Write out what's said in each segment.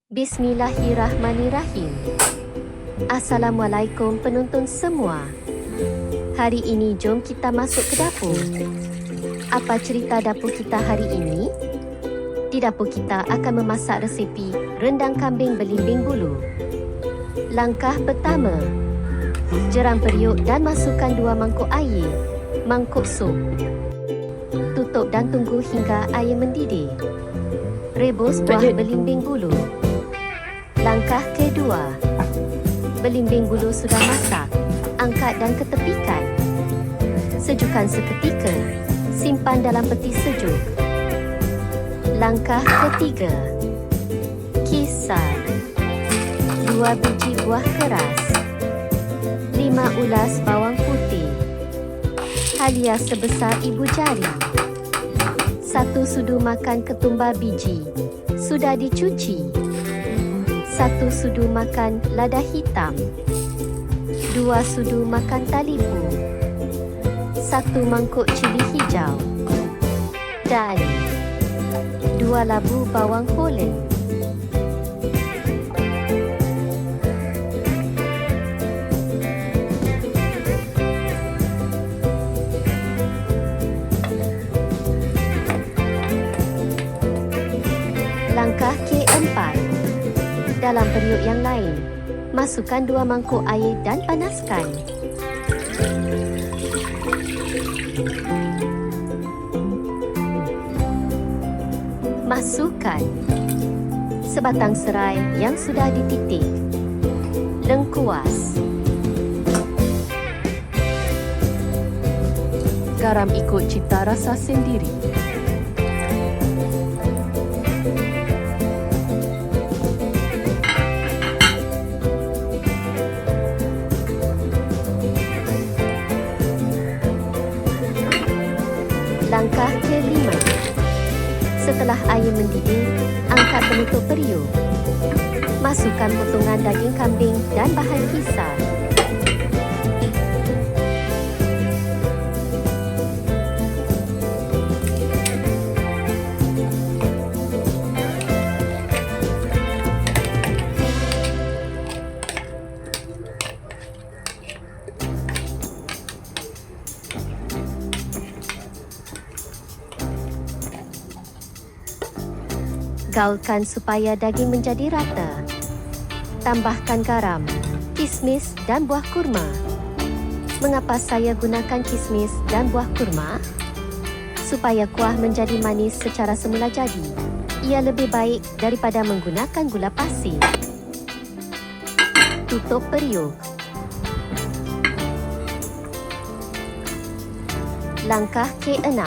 Bismillahirrahmanirrahim. Assalamualaikum penonton semua. Hari ini jom kita masuk ke dapur. Apa cerita dapur kita hari ini? Di dapur kita akan memasak resepi rendang kambing belimbing bulu. Langkah pertama, jerang periuk dan masukkan 2 mangkuk air, mangkuk sup. Tutup dan tunggu hingga air mendidih. Rebus buah belimbing bulu. Langkah kedua, belimbing bulu sudah masak, angkat dan ketepikan. Sejukkan seketika, simpan dalam peti sejuk. Langkah ketiga, kisar 2 biji buah keras, 5 ulas bawang putih, halia sebesar ibu jari, 1 sudu makan ketumbar biji, sudah dicuci, 1 sudu makan lada hitam, 2 sudu makan talipu, 1 mangkuk cili hijau, dan 2 labu bawang holland. Langkah keempat, dalam periuk yang lain, masukkan 2 mangkuk air dan panaskan. Masukkan sebatang serai yang sudah dititik, lengkuas. Garam ikut cita rasa sendiri. Langkah kelima, setelah air mendidih, angkat penutup periuk. Masukkan potongan daging kambing dan bahan kisar. Gaulkan supaya daging menjadi rata. Tambahkan garam, kismis dan buah kurma. Mengapa saya gunakan kismis dan buah kurma? Supaya kuah menjadi manis secara semula jadi. Ia lebih baik daripada menggunakan gula pasir. Tutup periuk. Langkah ke-6.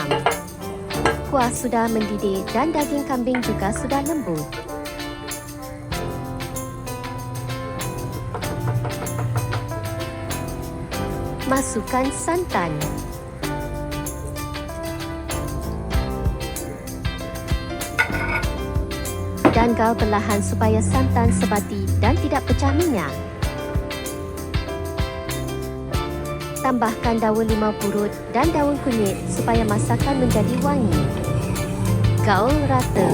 Kuah sudah mendidih dan daging kambing juga sudah lembut. Masukkan santan. Dan gaul perlahan supaya santan sebati dan tidak pecah minyak. Tambahkan daun limau purut dan daun kunyit supaya masakan menjadi wangi. Gaul rata.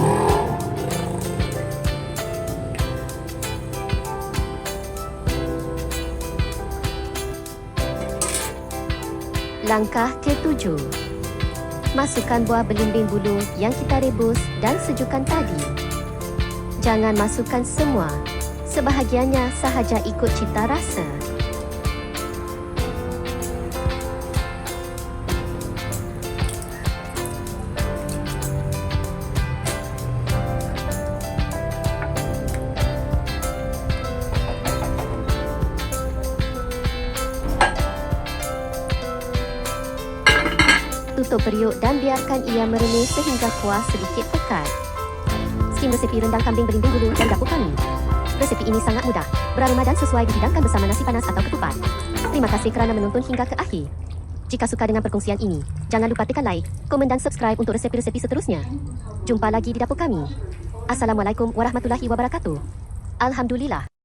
Langkah ke-7. Masukkan buah belimbing bulu yang kita rebus dan sejukkan tadi. Jangan masukkan semua. Sebahagiannya sahaja ikut cita rasa. Tutup periuk dan biarkan ia merenyih sehingga kuah sedikit pekat. Skim resepi rendang kambing belimbing bulu dari dapur kami. Resepi ini sangat mudah, beraroma dan sesuai dihidangkan bersama nasi panas atau ketupat. Terima kasih kerana menonton hingga ke akhir. Jika suka dengan perkongsian ini, jangan lupa tekan like, komen dan subscribe untuk resepi-resepi seterusnya. Jumpa lagi di dapur kami. Assalamualaikum warahmatullahi wabarakatuh. Alhamdulillah.